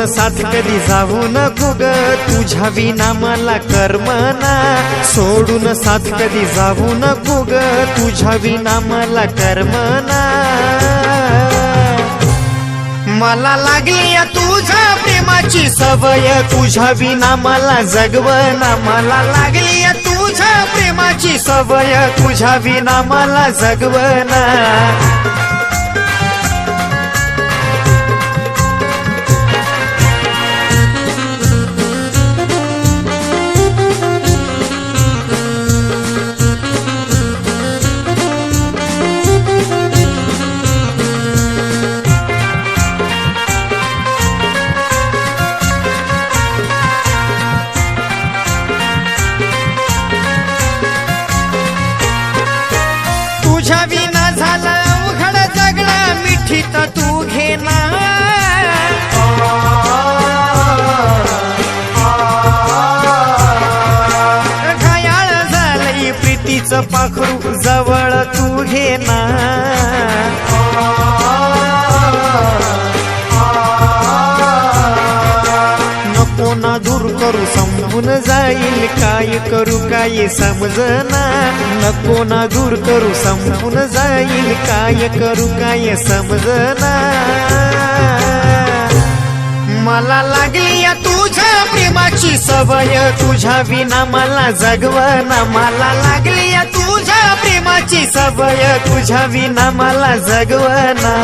साथ कधी जाऊ नको ग, तुझ्या विना मला करमना. सोडून साथ कधी जाऊ नको ग, तुझ्या विना मला करमना. मला लागली तुझ्या प्रेमाची सवय, तुझ्या विना मला जगवना. मला लागली तुझ्या प्रेमाची सवय, तुझ्या विना मला जगवना. तुझ्या विना झालं अवघड जगणं, मिठीत तू घेना. घायाळ झालंय प्रीतीचं पाखरू, जवळ तू घेना. नको ना दूर करू, संपून जाईल. काय करू काय समजना. नको ना दूर करू, संपून जाईल. काय करू काय समजना. मला लागली तुझ्या प्रेमाची सवय, तुझ्या विना मला जगवना. मला लागली तुझ्या प्रेमाची सवय, तुझ्या विना मला जगवना.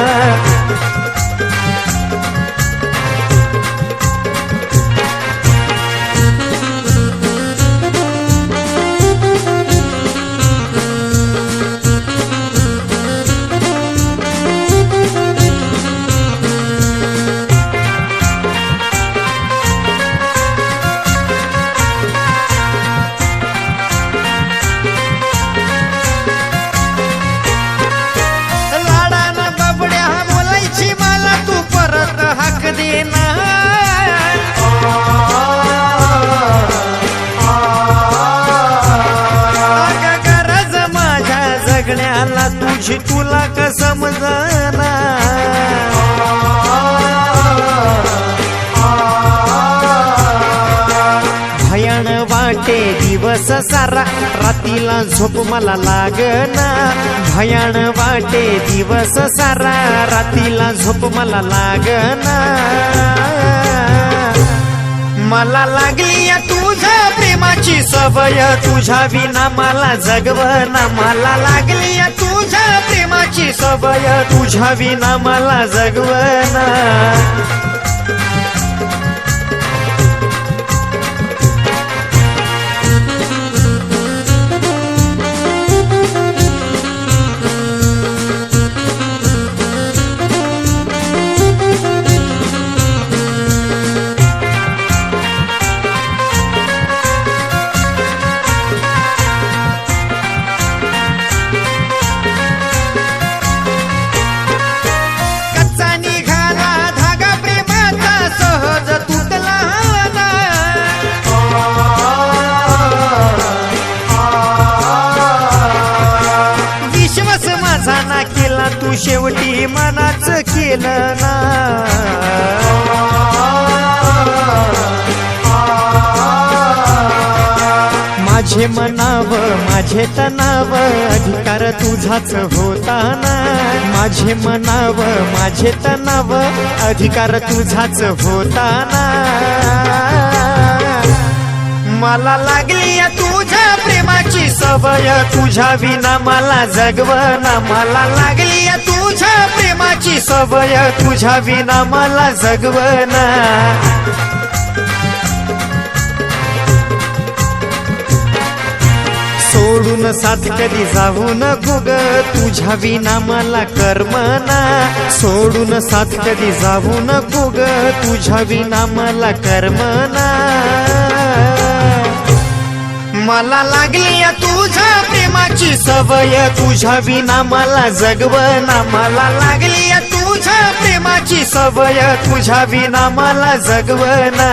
तुझी तुला का समजना. भयान वाटे दिवस सारा, रातीला झोप मला लागना. भयान वाटे दिवस सारा, रातीला झोप मला लागना. मला लागली तुझ्या प्रेमाची सवय, तुझ्या विना मला जगवना. मला लागली तुझ्या प्रेमाची सवय, तुझ्या विना मला जगवना. केला तू शेवटी मनाच केलं ना. माझे मनाव माझे तणाव, अधिकार तुझाच होताना. माझे मनाव माझे तणाव, अधिकार तुझाच होताना. मला लागली तुझ्या प्रेमाची सवय, तुझ्या विना मला जगवना. मला लागली तुझ्या प्रेमाची सवय, तुझ्या विना मला जगवना. सोडून साथ कधी जाऊ नको ग, तुझ्या विना मला करमना. सोडून साथ कधी जाऊ नको ग, तुझ्या विना मला करमना. मला लागली तुझ्या प्रेमाची सवय, तुझ्या विना मला जगवना. मला लागली तुझ्या प्रेमाची सवय, तुझ्या विना मला जगवना.